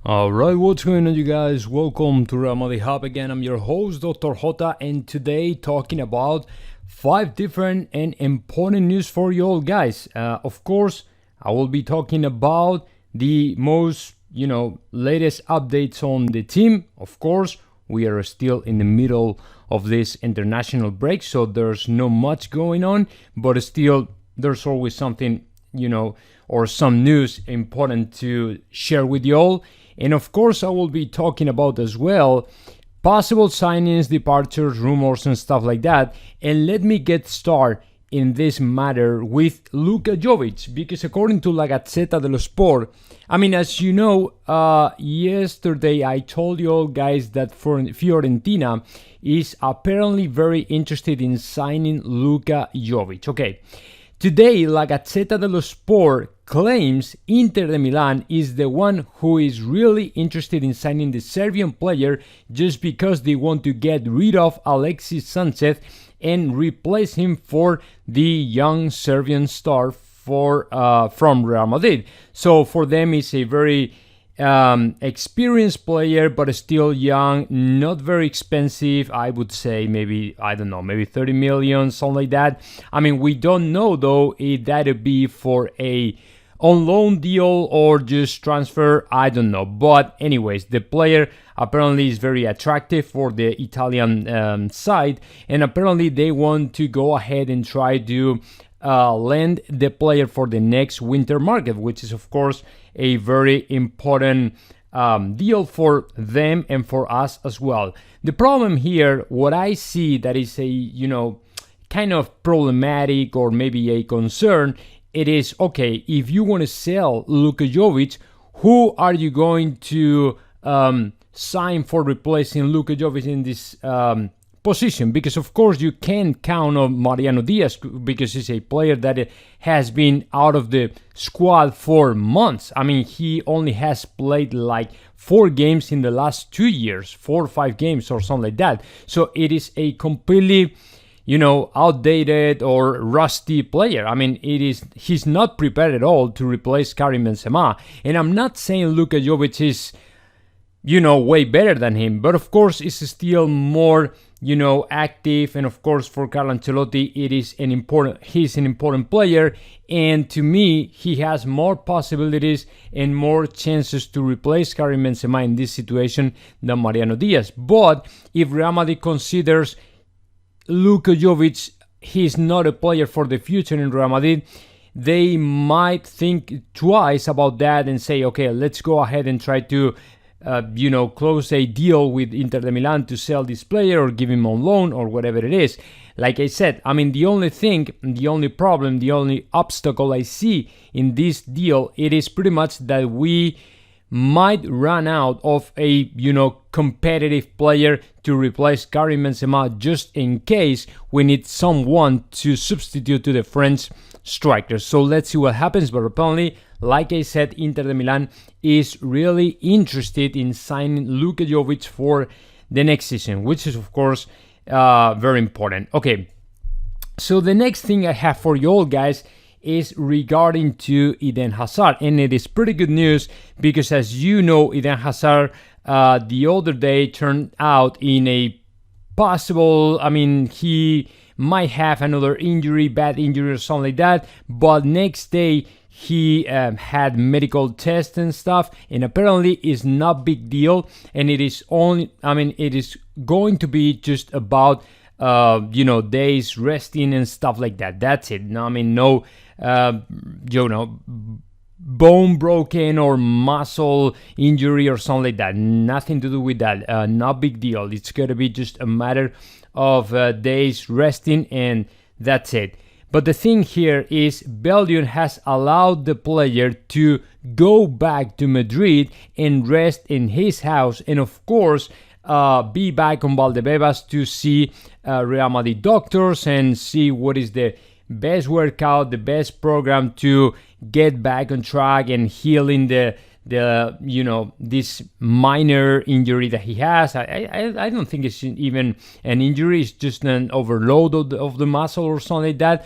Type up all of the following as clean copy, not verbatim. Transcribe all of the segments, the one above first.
Alright, what's going on, you guys? Welcome to Real Madrid Hub again. I'm your host, Dr. JOTA, and today talking about 5 different and important news for you all, guys. Of course, I will be talking about the most, latest updates on the team. Of course, we are still in the middle of this international break, so there's not much going on, but still, there's always something, or some news important to share with you all. And of course, I will be talking about as well possible signings, departures, rumors, and stuff like that. And let me get started in this matter with Luka Jovic, because according to La Gazzetta dello Sport, as you know, yesterday I told you all, guys, that Fiorentina is apparently very interested in signing Luka Jovic. Okay. Today, La Gazzetta dello Sport claims Inter de Milan is the one who is really interested in signing the Serbian player just because they want to get rid of Alexis Sanchez and replace him for the young Serbian star from Real Madrid. So for them, it's a very experienced player, but still young, not very expensive. I would say maybe 30 million, something like that. We don't know though if that'd be for a on loan deal or just transfer. I don't know. But anyways, the player apparently is very attractive for the Italian side, and apparently they want to go ahead and try to lend the player for the next winter market, which is of course a very important deal for them and for us as well. The problem here, what I see that is a kind of problematic or maybe a concern, it is, okay, if you want to sell Luka Jovic, who are you going to sign for replacing Luka Jovic in this position? Because of course you can't count on Mariano Diaz, because he's a player that has been out of the squad for months. He only has played like 4 games in the last 2 years, 4 or 5 games or something like that. So it is a completely outdated or rusty player. He's not prepared at all to replace Karim Benzema. And I'm not saying Luka Jovic is way better than him, but of course it's still more active, and of course for Carlo Ancelotti he's an important player, and to me he has more possibilities and more chances to replace Karim Benzema in this situation than Mariano Diaz. But if Real Madrid considers Luka Jovic, he's not a player for the future in Real Madrid, they might think twice about that and say, okay, let's go ahead and try to close a deal with Inter de Milan to sell this player or give him on loan or whatever it is. Like I said, the only problem, the only obstacle I see in this deal, it is pretty much that we might run out of a competitive player to replace Karim Benzema, just in case we need someone to substitute to the French strikers. So let's see what happens. But apparently, like I said, Inter de Milan is really interested in signing Luka Jovic for the next season, which is of course very important. Okay, so the next thing I have for you all, guys, is regarding to Eden Hazard, and it is pretty good news because, as you know, Eden Hazard the other day turned out in a possible, he might have another injury, bad injury or something like that, but next day he had medical tests and stuff, and apparently it's not big deal, and it is only, it is going to be just about days resting and stuff like that. That's it. No bone broken or muscle injury or something like that. Nothing to do with that. Not big deal. It's gonna be just a matter of days resting, and that's it. But the thing here is Belgium has allowed the player to go back to Madrid and rest in his house, and of course be back on Valdebebas to see Real Madrid doctors and see what is the best workout, the best program to get back on track and healing this minor injury that he has. I don't think it's even an injury, it's just an overload of the muscle or something like that.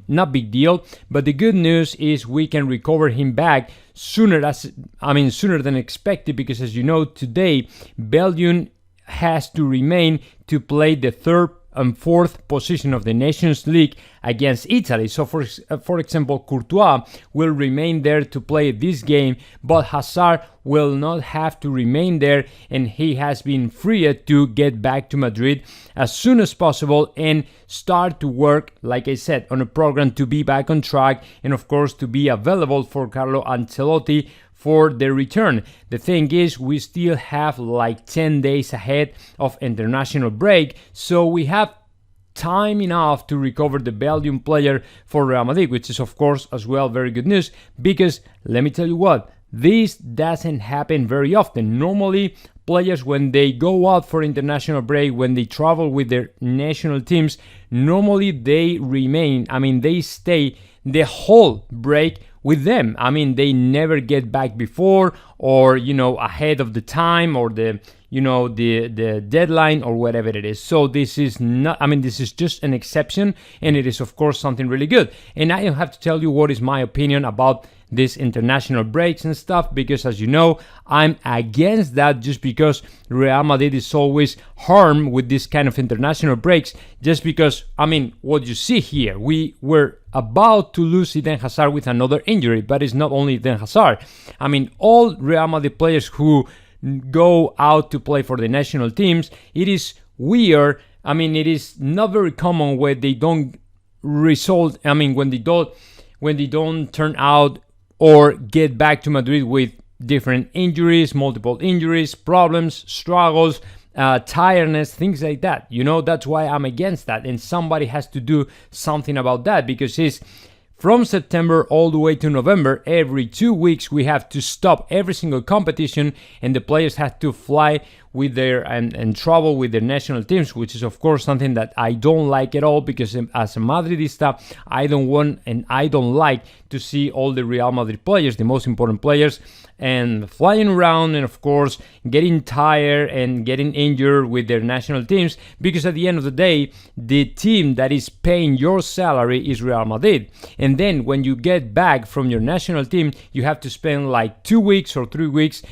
Not big deal, but the good news is we can recover him back sooner than expected, because as you know, today Belgium has to remain to play the third and fourth position of the Nations League against Italy. So for example, Courtois will remain there to play this game, but Hazard will not have to remain there, and he has been freed to get back to Madrid as soon as possible and start to work, like I said, on a program to be back on track, and of course to be available for Carlo Ancelotti for the return. The thing is, we still have like 10 days ahead of international break, so we have time enough to recover the Belgian player for Real Madrid, which is of course as well very good news, because let me tell you what, this doesn't happen very often. Normally, players, when they go out for international break, when they travel with their national teams, normally they remain, they stay the whole break with them. They never get back before, or ahead of the time, or the deadline, or whatever it is. So this is not, this is just an exception, and it is of course something really good. And I have to tell you what is my opinion about these international breaks and stuff, because as you know, I'm against that, just because Real Madrid is always harmed with this kind of international breaks, just because, what you see here, we were about to lose Eden Hazard with another injury, but it's not only Eden Hazard. All Real Madrid players who go out to play for the national teams, it is weird. It is not very common where they don't result, when they don't turn out or get back to Madrid with different injuries, multiple injuries, problems, struggles, tiredness, things like that. That's why I'm against that, and somebody has to do something about that, because it's from September all the way to November, every 2 weeks we have to stop every single competition, and the players have to fly with their and travel with their national teams, which is of course something that I don't like at all, because as a Madridista, I don't want and I don't like to see all the Real Madrid players, the most important players, and flying around and of course getting tired and getting injured with their national teams, because at the end of the day, the team that is paying your salary is Real Madrid. And then when you get back from your national team, you have to spend like 2 weeks or 3 weeks,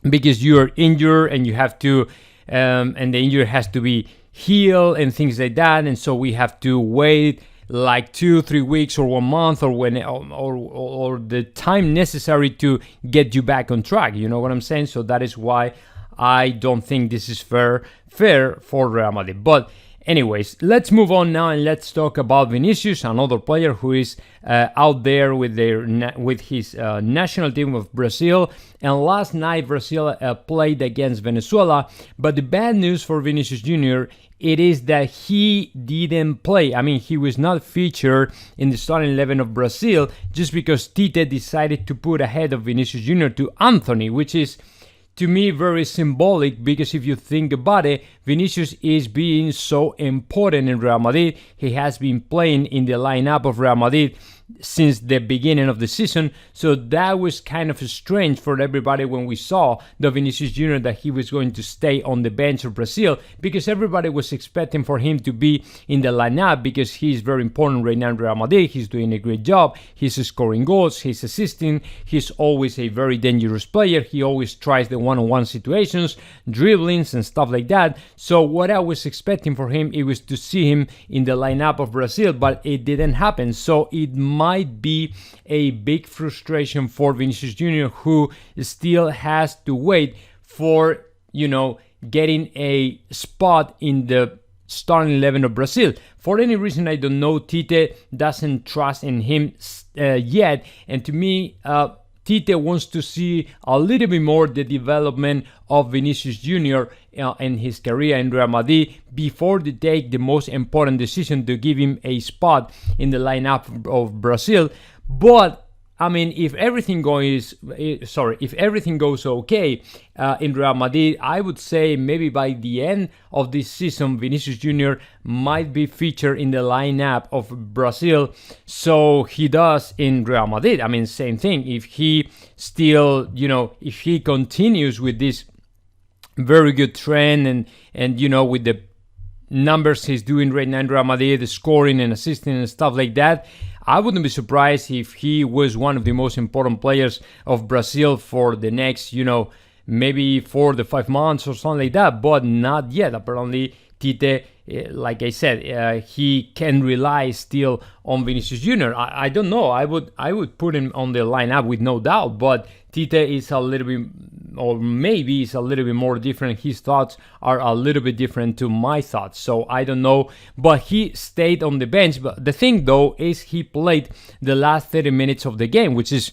because you're injured, and you have to, and the injury has to be healed and things like that. And so we have to wait like 2-3 weeks or 1 month, or when or the time necessary to get you back on track. You know what I'm saying? So that is why I don't think this is fair for Real Madrid. But anyways, let's move on now and let's talk about Vinicius, another player who is out there with his national team of Brazil. And last night Brazil played against Venezuela. But the bad news for Vinicius Jr., it is that he didn't play. He was not featured in the starting 11 of Brazil, just because Tite decided to put ahead of Vinicius Jr. to Anthony, which is, to me, very symbolic, because if you think about it, Vinicius is being so important in Real Madrid. He has been playing in the lineup of Real Madrid since the beginning of the season. So that was kind of strange for everybody when we saw the Vinicius Jr. that he was going to stay on the bench of Brazil, because everybody was expecting for him to be in the lineup, because he's very important right now in Real Madrid. He's doing a great job. He's scoring goals. He's assisting. He's always a very dangerous player. He always tries the one-on-one situations, dribblings and stuff like that. So what I was expecting for him, it was to see him in the lineup of Brazil, but it didn't happen. So it might be a big frustration for Vinicius Jr., who still has to wait for, getting a spot in the starting 11 of Brazil. For any reason, I don't know, Tite doesn't trust in him yet. And to me, Tite wants to see a little bit more the development of Vinicius Jr. In his career in Real Madrid before they take the most important decision to give him a spot in the lineup of Brazil. But if everything goes okay in Real Madrid, I would say maybe by the end of this season, Vinicius Jr. might be featured in the lineup of Brazil. So he does in Real Madrid. Same thing. If he still, if he continues with this very good trend and with the numbers he's doing right now in Real Madrid, the scoring and assisting and stuff like that, I wouldn't be surprised if he was one of the most important players of Brazil for the next, maybe 4 to 5 months or something like that, but not yet. Apparently, Tite, like I said, he can rely still on Vinicius Jr. I don't know. I would put him on the lineup with no doubt, but Tite is a little bit, or maybe is a little bit more different. His thoughts are a little bit different to my thoughts, so I don't know. But he stayed on the bench. But the thing, though, is he played the last 30 minutes of the game, which is,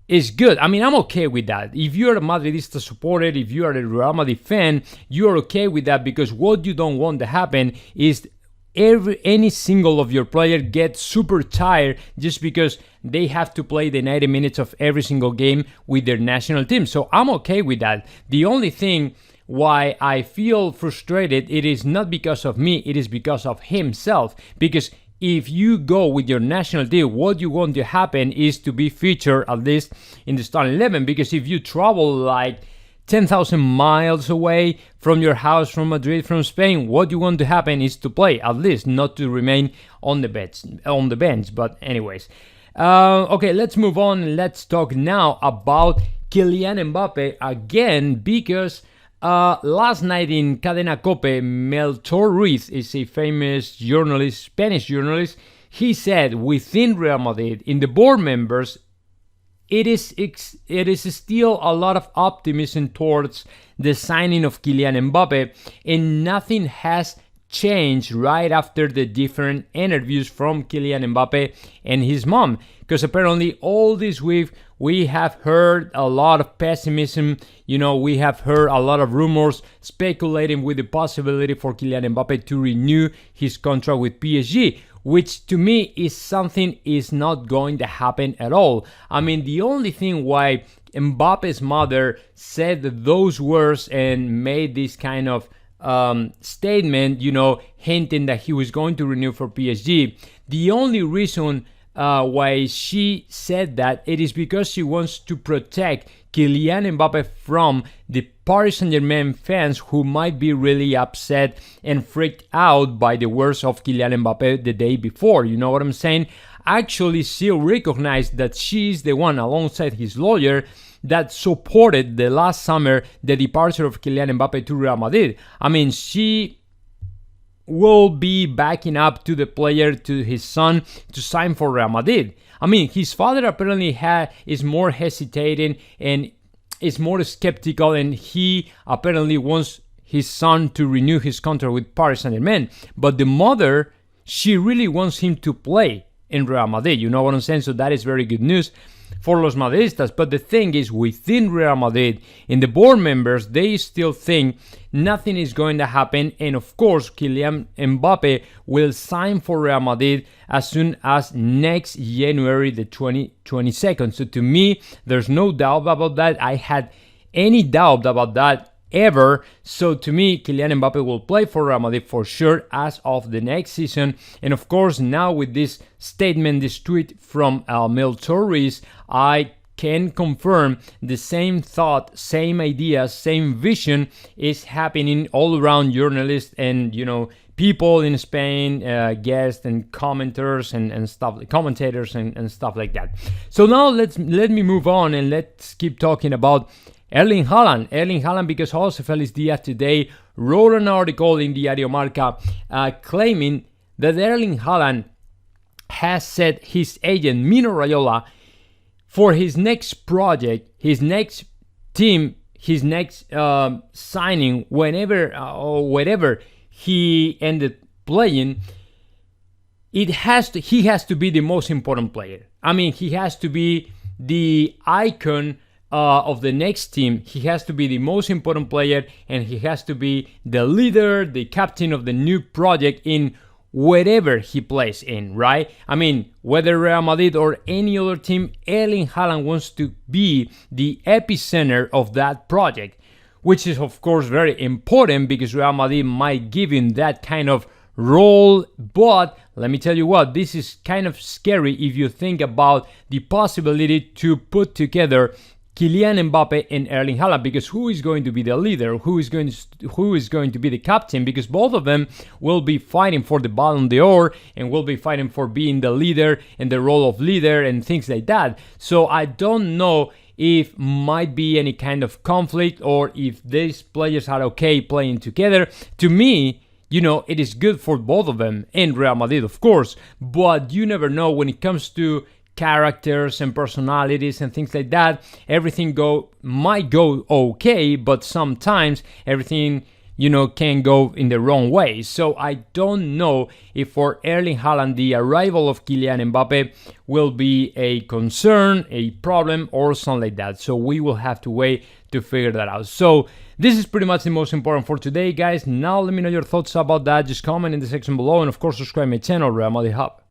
is good. I mean, I'm okay with that. If you're a Madridista supporter, if you are a Real Madrid fan, you're okay with that, because what you don't want to happen is any single of your player gets super tired just because they have to play the 90 minutes of every single game with their national team. So I'm okay with that. The only thing why I feel frustrated, it is not because of me, it is because of himself. Because if you go with your national team, what you want to happen is to be featured at least in the starting 11. Because if you travel like 10,000 miles away from your house, from Madrid, from Spain, what you want to happen is to play, at least, not to remain on the bench. But anyways, okay, let's move on. Let's talk now about Kylian Mbappe again, because last night in Cadena Cope, Melchor Ruiz is a famous journalist, Spanish journalist. He said within Real Madrid, in the board members, it is still a lot of optimism towards the signing of Kylian Mbappe, and nothing has changed right after the different interviews from Kylian Mbappe and his mom. Because apparently all this week we have heard a lot of pessimism. We have heard a lot of rumors speculating with the possibility for Kylian Mbappe to renew his contract with PSG, which to me is something is not going to happen at all. I mean, the only thing why Mbappe's mother said those words and made this kind of statement, hinting that he was going to renew for PSG, the only reason why she said that, it is because she wants to protect Kylian Mbappe from the Paris Saint-Germain fans who might be really upset and freaked out by the words of Kylian Mbappe the day before. You know what I'm saying? Actually, she recognized that she is the one, alongside his lawyer, that supported the last summer the departure of Kylian Mbappe to Real Madrid. I mean, she will be backing up to the player, to his son, to sign for Real Madrid. I mean, his father apparently is more hesitating and is more skeptical, and he apparently wants his son to renew his contract with Paris Saint-Germain. But the mother, she really wants him to play in Real Madrid. You know what I'm saying? So that is very good news for Los Madridistas. But the thing is, within Real Madrid, in the board members, they still think nothing is going to happen. And of course, Kylian Mbappe will sign for Real Madrid as soon as next January the 22nd. So to me, there's no doubt about that. I had any doubt about that ever. So to me, Kylian Mbappe will play for Real Madrid for sure as of the next season. And of course, now with this statement, this tweet from Melchor Ruiz, I can confirm the same thought, same idea, same vision is happening all around journalists and, people in Spain, guests and commenters and stuff, commentators and stuff like that. So now let me move on and let's keep talking about Erling Haaland, because Jose Felix Diaz today wrote an article in Diario Marca claiming that Erling Haaland has set his agent Mino Raiola for his next project, his next team, his next signing, whenever or whatever he ended playing. He has to be the most important player. I mean, he has to be the icon of the next team. He has to be the most important player, and he has to be the leader, the captain of the new project in wherever he plays in, right? I mean, whether Real Madrid or any other team, Erling Haaland wants to be the epicenter of that project, which is of course very important because Real Madrid might give him that kind of role. But let me tell you what, this is kind of scary if you think about the possibility to put together Kylian Mbappe and Erling Haaland, because who is going to be the leader? Who is going to be the captain? Because both of them will be fighting for the Ballon d'Or and will be fighting for being the leader and the role of leader and things like that. So I don't know if might be any kind of conflict or if these players are okay playing together. To me, it is good for both of them and Real Madrid, of course, but you never know when it comes to characters and personalities and things like that. Everything might go okay, but sometimes everything can go in the wrong way. So I don't know if for Erling Haaland the arrival of Kylian Mbappe will be a concern, a problem, or something like that. So we will have to wait to figure that out. So this is pretty much the most important for today, guys. Now let me know your thoughts about that. Just comment in the section below, and of course subscribe my channel, Real Madrid Hub.